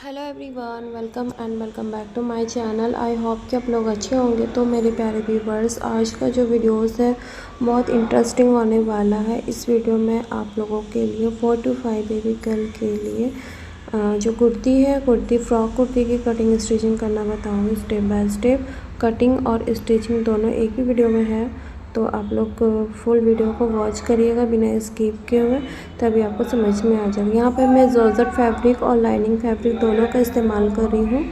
Hello everyone, welcome back to my channel. I hope कि आप लोग अच्छे होंगे। तो मेरे प्यारे व्यूवर्स, आज का जो वीडियोस है बहुत इंटरेस्टिंग होने वाला है। इस वीडियो में आप लोगों के लिए 4 to 5 बेबी गर्ल के लिए जो कुर्ती है, फ्रॉक कुर्ती की कटिंग स्टिचिंग करना बताऊँगी स्टेप बाय स्टेप। कटिंग और स्टिचिंग दोनों एक ही वीडियो में है, तो आप लोग फुल वीडियो को वॉच करिएगा बिना स्किप किए हुए, तभी आपको समझ में आ जाएगा। यहाँ पे मैं जॉर्जेट फैब्रिक और लाइनिंग फैब्रिक दोनों का इस्तेमाल कर रही हूँ।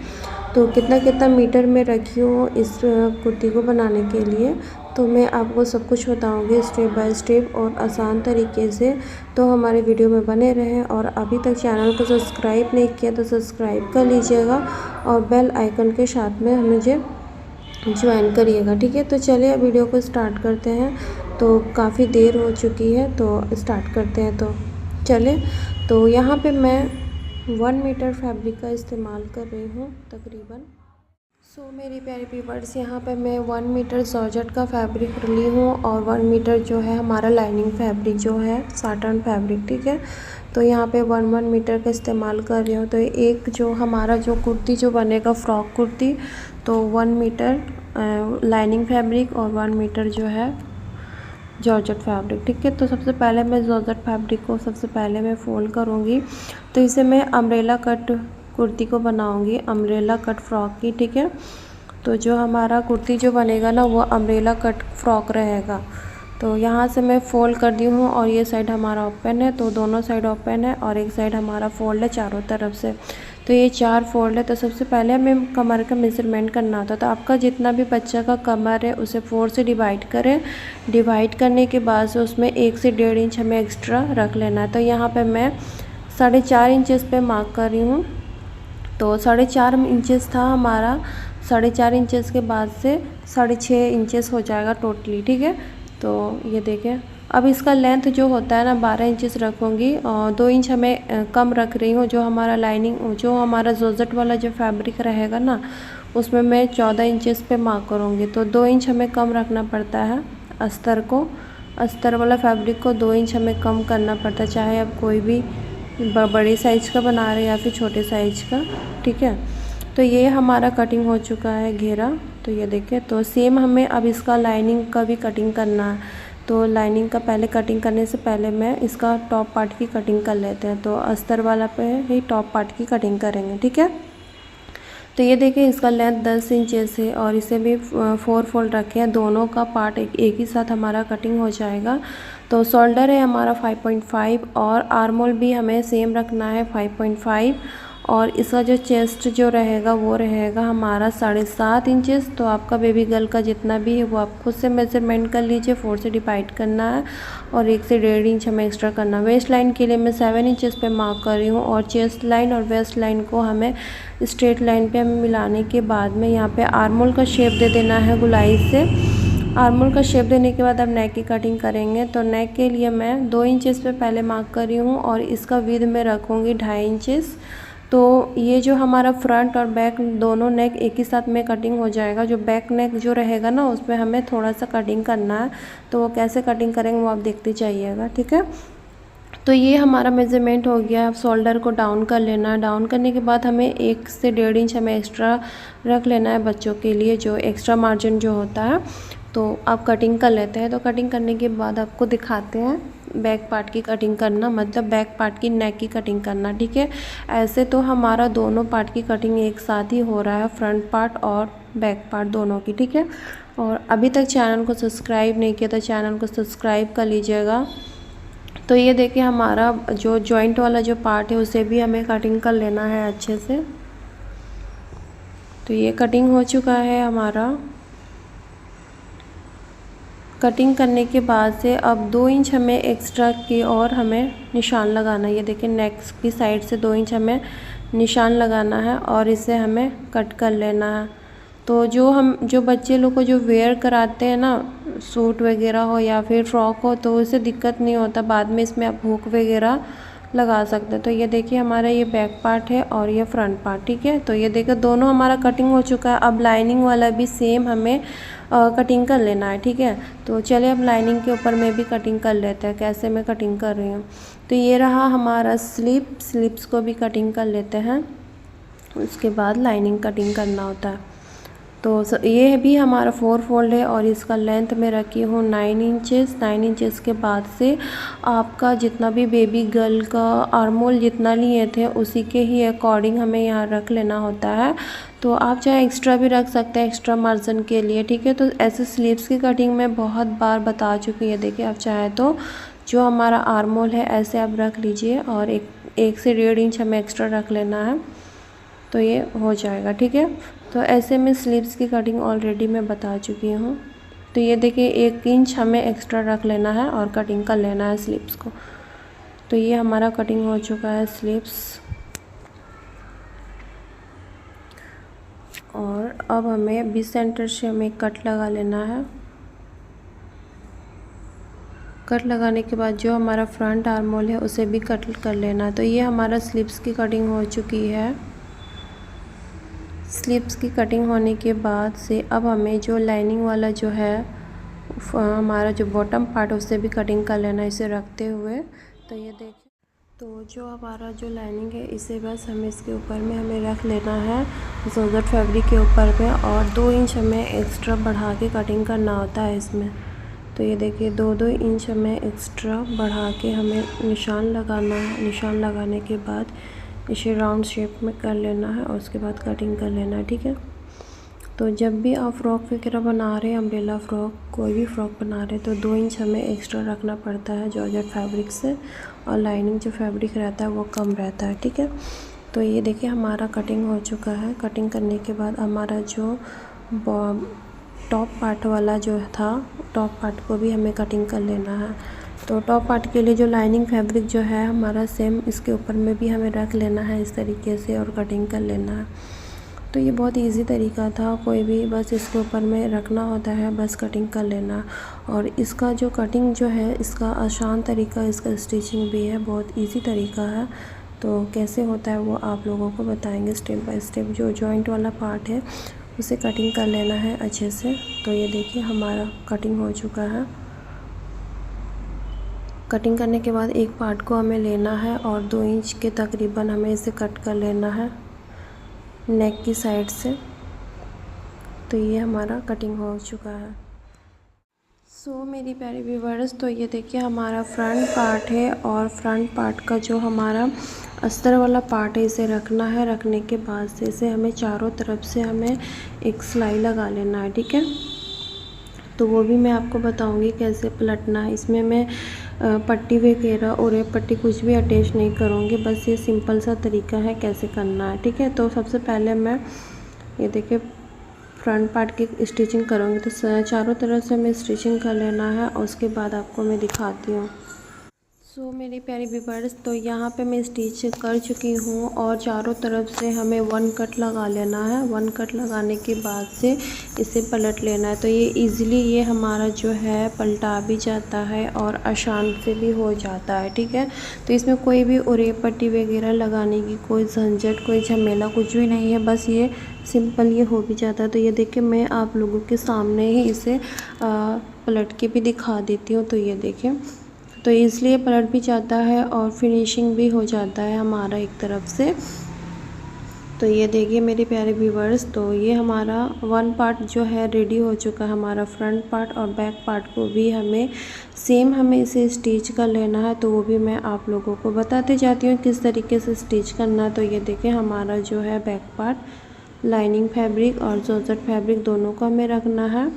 तो कितना कितना मीटर में रखी हूँ इस कुर्ती को बनाने के लिए, तो मैं आपको सब कुछ बताऊँगी स्टेप बाय स्टेप और आसान तरीके से। तो हमारे वीडियो में बने रहें, और अभी तक चैनल को सब्सक्राइब नहीं किया तो सब्सक्राइब कर लीजिएगा और बेल आइकन के साथ में मुझे ज्वाइन करिएगा, ठीक है। तो चलिए वीडियो को स्टार्ट करते हैं। तो काफ़ी देर हो चुकी है, तो स्टार्ट करते हैं। तो चलिए, तो यहाँ पे मैं 1 मीटर फैब्रिक का इस्तेमाल कर रही हूँ तकरीबन। मेरी प्यारे व्यूअर्स, यहाँ पे मैं 1 मीटर जॉर्जेट का फैब्रिक ली हूँ और 1 मीटर जो है हमारा लाइनिंग फैब्रिक जो है साटन फैब्रिक, ठीक है। तो यहाँ पे 1 मीटर का इस्तेमाल कर रही हूँ। तो एक जो हमारा जो कुर्ती जो बनेगा फ्रॉक कुर्ती, तो 1 मीटर लाइनिंग फैब्रिक और 1 मीटर जो है जॉर्जेट फैब्रिक, ठीक है। तो सबसे पहले मैं जॉर्जेट फैब्रिक को सबसे पहले मैं फोल्ड करूँगी। तो इसे मैं अम्ब्रेला कट कुर्ती को बनाऊँगी, अम्ब्रेला कट फ्रॉक की, ठीक है। तो जो हमारा कुर्ती जो बनेगा ना, वो अम्ब्रेला कट फ्रॉक रहेगा। तो यहाँ से मैं फ़ोल्ड कर दी हूँ और ये साइड हमारा ओपन है, तो दोनों साइड ओपन है और एक साइड हमारा फोल्ड है चारों तरफ से। तो ये 4 फोल्ड है। तो सबसे पहले हमें कमर का मेज़रमेंट करना होता है। तो आपका जितना भी बच्चा का कमर है उसे 4 से डिवाइड करें। डिवाइड करने के बाद से उसमें 1 से 1.5 इंच हमें एक्स्ट्रा रख लेना है। तो यहाँ पर मैं 4.5 इंचेस पे मार्क कर रही हूँ। तो 4.5 इंचेस था हमारा, 4.5 इंचेस के बाद से 6.5 इंचेस हो जाएगा टोटली, ठीक है। तो ये देखें, अब इसका लेंथ जो होता है ना 12 इंचेस रखूँगी और 2 इंच हमें कम रख रही हूँ। जो हमारा लाइनिंग जो हमारा जॉर्जेट वाला जो फैब्रिक रहेगा ना, उसमें मैं 14 इंचेस पे मार्क करूँगी। तो 2 इंच हमें कम रखना पड़ता है। अस्तर वाला फैब्रिक को 2 इंच हमें कम करना पड़ता है, चाहे आप कोई भी बड़ी साइज़ का बना रहे हैं या फिर छोटे साइज़ का, ठीक है। तो ये हमारा कटिंग हो चुका है घेरा। तो ये देखिए, तो सेम हमें अब इसका लाइनिंग का भी कटिंग करना है। तो लाइनिंग का पहले कटिंग करने से पहले मैं इसका टॉप पार्ट की कटिंग कर लेते हैं। तो अस्तर वाला पे ही टॉप पार्ट की कटिंग करेंगे, ठीक है। तो ये देखिए, इसका लेंथ 10 इंचेस है और इसे भी 4 फोल्ड रखे हैं। दोनों का पार्ट एक ही साथ हमारा कटिंग हो जाएगा। तो शोल्डर है हमारा 5.5 और आर्मोल भी हमें सेम रखना है 5.5, और इसका जो चेस्ट जो रहेगा वो रहेगा हमारा 7.5 इंचेस। तो आपका बेबी गर्ल का जितना भी है वो आप खुद से मेजरमेंट कर लीजिए। 4 से डिवाइड करना है और 1 से 1.5 इंच हमें एक्स्ट्रा करना है। वेस्ट लाइन के लिए मैं 7 इंचेस पे मार्क कर रही हूँ और चेस्ट लाइन और वेस्ट लाइन को हमें स्ट्रेट लाइन पे हमें मिलाने के बाद में यहाँ पे आर्मोल का शेप दे देना है गुलाई से। आर्मोल का शेप देने के बाद अब नेक की कटिंग करेंगे। तो नेक के लिए मैं 2 इंचेस पे पहले मार्क कर रही हूँ और इसका विड्थ में रखूँगी 2.5 इंचेस। तो ये जो हमारा फ्रंट और बैक दोनों नेक एक ही साथ में कटिंग हो जाएगा। जो बैक नेक जो रहेगा ना, उसमें हमें थोड़ा सा कटिंग करना है। तो वो कैसे कटिंग करेंगे वो आप देखते जाइएगा, ठीक है। तो ये हमारा मेजरमेंट हो गया। अब शोल्डर को डाउन कर लेना है। डाउन करने के बाद हमें 1 से 1.5 इंच हमें एक्स्ट्रा रख लेना है बच्चों के लिए, जो एक्स्ट्रा मार्जिन जो होता है। तो आप कटिंग कर लेते हैं। तो कटिंग करने के बाद आपको दिखाते हैं बैक पार्ट की कटिंग करना, मतलब बैक पार्ट की नेक की कटिंग करना, ठीक है। ऐसे तो हमारा दोनों पार्ट की कटिंग एक साथ ही हो रहा है, फ्रंट पार्ट और बैक पार्ट दोनों की, ठीक है। और अभी तक चैनल को सब्सक्राइब नहीं किया तो चैनल को सब्सक्राइब कर लीजिएगा। तो ये देखिए, हमारा जो जॉइंट वाला जो पार्ट है उसे भी हमें कटिंग कर लेना है अच्छे से। तो ये कटिंग हो चुका है हमारा। कटिंग करने के बाद से अब 2 इंच हमें एक्स्ट्रा की और हमें निशान लगाना है। ये देखिए, नेक की साइड से 2 इंच हमें निशान लगाना है और इसे हमें कट कर लेना है। तो जो बच्चे लोग को जो वेयर कराते हैं ना, सूट वगैरह हो या फिर फ्रॉक हो, तो उसे दिक्कत नहीं होता। बाद में इसमें आप हुक वगैरह लगा सकते हैं। तो ये देखिए, हमारा ये बैक पार्ट है और ये फ्रंट पार्ट, ठीक है। तो ये देखिए, दोनों हमारा कटिंग हो चुका है। अब लाइनिंग वाला भी सेम हमें कटिंग कर लेना है, ठीक है। तो चलिए, अब लाइनिंग के ऊपर में भी कटिंग कर लेते हैं। कैसे मैं कटिंग कर रही हूँ, तो ये रहा हमारा स्लिप्स को भी कटिंग कर लेते हैं। उसके बाद लाइनिंग कटिंग करना होता है। तो ये भी हमारा 4 फोल्ड है और इसका लेंथ मैं रखी हूँ 9 इंचेस। 9 इंचेस के बाद से आपका जितना भी बेबी गर्ल का आर्मोल जितना लिए थे उसी के ही अकॉर्डिंग हमें यहाँ रख लेना होता है। तो आप चाहे एक्स्ट्रा भी रख सकते हैं एक्स्ट्रा मार्जिन के लिए, ठीक है। तो ऐसे स्लीव्स की कटिंग मैं बहुत बार बता चुकी है। देखिए आप चाहे तो जो हमारा आर्मोल है ऐसे आप रख लीजिए और एक से 1.5 इंच हमें एक्स्ट्रा रख लेना है, तो ये हो जाएगा, ठीक है। तो ऐसे में स्लीव्स की कटिंग ऑलरेडी मैं बता चुकी हूँ। तो ये देखिए 1 इंच हमें एक्स्ट्रा रख लेना है और कटिंग कर लेना है स्लीव्स को। तो ये हमारा कटिंग हो चुका है स्लीव्स। और अब हमें बीच सेंटर से हमें कट लगा लेना है। कट लगाने के बाद जो हमारा फ्रंट आर्मोल है उसे भी कट कर लेना है। तो ये हमारा स्लीव्स की कटिंग हो चुकी है। स्लीव्स की कटिंग होने के बाद से अब हमें जो लाइनिंग वाला जो है हमारा जो बॉटम पार्ट उसे भी कटिंग कर लेना है इसे रखते हुए। तो ये देखिए, तो जो हमारा जो लाइनिंग है इसे बस हमें इसके ऊपर में हमें रख लेना है जॉर्जेट फैब्रिक के ऊपर में, और 2 इंच हमें एक्स्ट्रा बढ़ा के कटिंग करना होता है इसमें। तो ये देखिए 2-2 इंच हमें एक्स्ट्रा बढ़ा के हमें निशान लगाना है। निशान लगाने के बाद इसे राउंड शेप में कर लेना है और उसके बाद कटिंग कर लेना है, ठीक है। तो जब भी आप फ्रॉक वगैरह बना रहे हैं, अम्ब्रेला फ्रॉक कोई भी फ्रॉक बना रहे हैं, तो 2 इंच हमें एक्स्ट्रा रखना पड़ता है जॉर्जेट फैब्रिक से, और लाइनिंग जो फैब्रिक रहता है वो कम रहता है, ठीक है। तो ये देखिए हमारा कटिंग हो चुका है। कटिंग करने के बाद हमारा जो टॉप पार्ट वाला जो था, टॉप पार्ट को भी हमें कटिंग कर लेना है। तो टॉप पार्ट के लिए जो लाइनिंग फैब्रिक जो है हमारा सेम इसके ऊपर में भी हमें रख लेना है इस तरीके से और कटिंग कर लेना है। तो ये बहुत इजी तरीका था, कोई भी बस इसके ऊपर में रखना होता है, बस कटिंग कर लेना। और इसका जो कटिंग जो है इसका आसान तरीका, इसका स्टिचिंग भी है, बहुत इजी तरीका है। तो कैसे होता है वो आप लोगों को बताएंगे स्टेप बाय स्टेप। जो जॉइंट वाला पार्ट है उसे कटिंग कर लेना है अच्छे से। तो ये देखिए हमारा कटिंग हो चुका है। कटिंग करने के बाद एक पार्ट को हमें लेना है और 2 इंच के तकरीबन हमें इसे कट कर लेना है नेक की साइड से। तो ये हमारा कटिंग हो चुका है। सो मेरी प्यारी व्यूअर्स, तो ये देखिए हमारा फ्रंट पार्ट है और फ्रंट पार्ट का जो हमारा अस्तर वाला पार्ट है इसे रखना है। रखने के बाद से इसे हमें चारों तरफ से हमें एक सिलाई लगा लेना है, ठीक है। तो वो भी मैं आपको बताऊंगी कैसे पलटना है। इसमें मैं पट्टी वगैरह और पट्टी कुछ भी अटैच नहीं करूँगी, बस ये सिंपल सा तरीका है कैसे करना है, ठीक है। तो सबसे पहले मैं ये देखिए फ्रंट पार्ट की स्टिचिंग करूँगी। तो चारों तरफ से हमें स्टिचिंग कर लेना है और उसके बाद आपको मैं दिखाती हूँ। सो मेरी प्यारी व्यूअर्स, तो यहाँ पे मैं स्टिच कर चुकी हूँ और चारों तरफ से हमें 1 कट लगा लेना है। 1 कट लगाने के बाद से इसे पलट लेना है। तो ये इजीली ये हमारा जो है पलटा भी जाता है और आसान से भी हो जाता है, ठीक है। तो इसमें कोई भी उरे पट्टी वगैरह लगाने की कोई झंझट कोई झमेला कुछ भी नहीं है, बस ये सिंपल ये हो भी जाता है। तो ये देखिए मैं आप लोगों के सामने ही इसे पलट के भी दिखा देती हूँ। तो ये देखिए, तो इसलिए पलट भी जाता है और फिनिशिंग भी हो जाता है हमारा एक तरफ से। तो ये देखिए मेरे प्यारे व्यूवर्स, तो ये हमारा 1 पार्ट जो है रेडी हो चुका है। हमारा फ्रंट पार्ट और बैक पार्ट को भी हमें सेम हमें इसे स्टिच कर लेना है। तो वो भी मैं आप लोगों को बताते जाती हूँ किस तरीके से स्टिच करना है। तो ये देखिए हमारा जो है बैक पार्ट लाइनिंग फैब्रिक और जॉर्जेट फैब्रिक दोनों को हमें रखना है।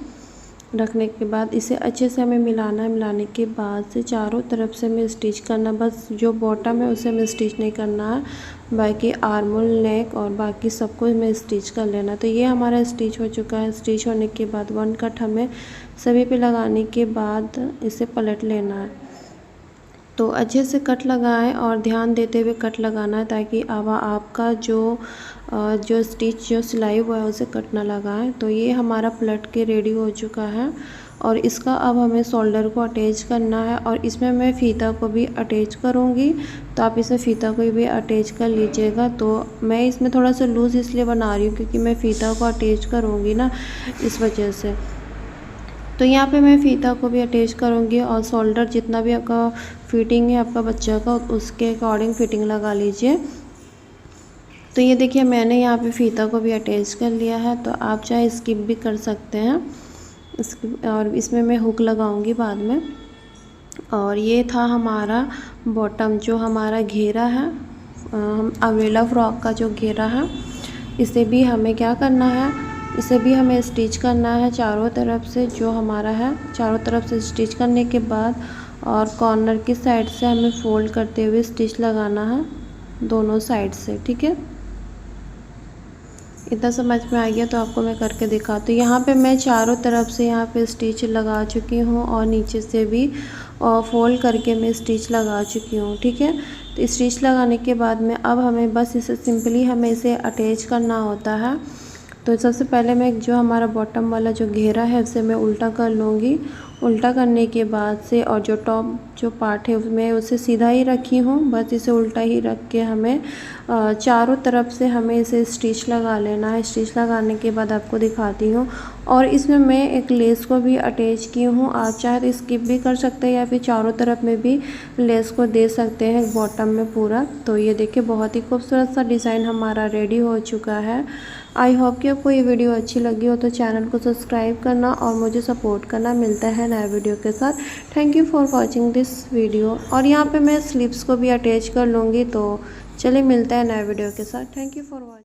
रखने के बाद इसे अच्छे से हमें मिलाना है। मिलाने के बाद से चारों तरफ से हमें स्टिच करना, बस जो बॉटम है उसे हमें स्टिच नहीं करना है, बाकी आर्मोल नेक और बाकी सबको हमें स्टिच कर लेना। तो ये हमारा स्टिच हो चुका है। स्टिच होने के बाद 1 कट हमें सभी पे लगाने के बाद इसे पलट लेना है। तो अच्छे से कट लगाएं और ध्यान देते हुए कट लगाना है, ताकि अब आपका जो स्टिच जो सिलाई हुआ है उसे कट ना लगाएं। तो ये हमारा पलट के रेडी हो चुका है और इसका अब हमें शोल्डर को अटैच करना है और इसमें मैं फ़ीता को भी अटैच करूँगी। तो आप इसमें फ़ीता को भी अटैच कर लीजिएगा। तो मैं इसमें थोड़ा सा लूज़ इसलिए बना रही हूँ क्योंकि मैं फ़ीता को अटैच करूँगी ना, इस वजह से। तो यहाँ पे मैं फ़ीता को भी अटैच करूँगी और शोल्डर जितना भी आपका फिटिंग है आपका बच्चा का उसके अकॉर्डिंग फ़िटिंग लगा लीजिए। तो ये देखिए मैंने यहाँ पे फ़ीता को भी अटैच कर लिया है, तो आप चाहे स्किप भी कर सकते हैं और इसमें मैं हुक लगाऊंगी बाद में। और ये था हमारा बॉटम, जो हमारा घेरा है हम अम्ब्रेला फ्रॉक का जो घेरा है, इसे भी हमें क्या करना है, इसे भी हमें स्टिच करना है चारों तरफ से। जो हमारा है चारों तरफ से स्टिच करने के बाद और कॉर्नर की साइड से हमें फोल्ड करते हुए स्टिच लगाना है दोनों साइड से, ठीक है। इतना समझ में आ गया तो आपको मैं करके दिखाती हूँ। यहाँ पे मैं चारों तरफ से यहाँ पे स्टिच लगा चुकी हूँ और नीचे से भी फोल्ड करके मैं स्टिच लगा चुकी हूँ, ठीक है। तो स्टिच लगाने के बाद में अब हमें बस इसे सिंपली हमें इसे अटैच करना होता है। तो सबसे पहले मैं जो हमारा बॉटम वाला जो घेरा है उसे मैं उल्टा कर लूँगी। उल्टा करने के बाद से और जो टॉप जो पार्ट है उसमें उसे सीधा ही रखी हूँ, बस इसे उल्टा ही रख के हमें चारों तरफ से हमें इसे स्टिच लगा लेना है। स्टिच लगाने के बाद आपको दिखाती हूँ। और इसमें मैं एक लेस को भी अटैच की हूँ, आप चाहे तो स्किप भी कर सकते हैं या फिर चारों तरफ में भी लेस को दे सकते हैं बॉटम में पूरा। तो ये देखिए बहुत ही खूबसूरत सा डिज़ाइन हमारा रेडी हो चुका है। आई होप कि आपको ये वीडियो अच्छी लगी हो तो चैनल को सब्सक्राइब करना और मुझे सपोर्ट करना। मिलता है नए वीडियो के साथ। Thank you for watching this video. और यहाँ पे मैं स्लीव्स को भी अटैच कर लूँगी। तो चलिए मिलता है नए वीडियो के साथ। Thank you for watching.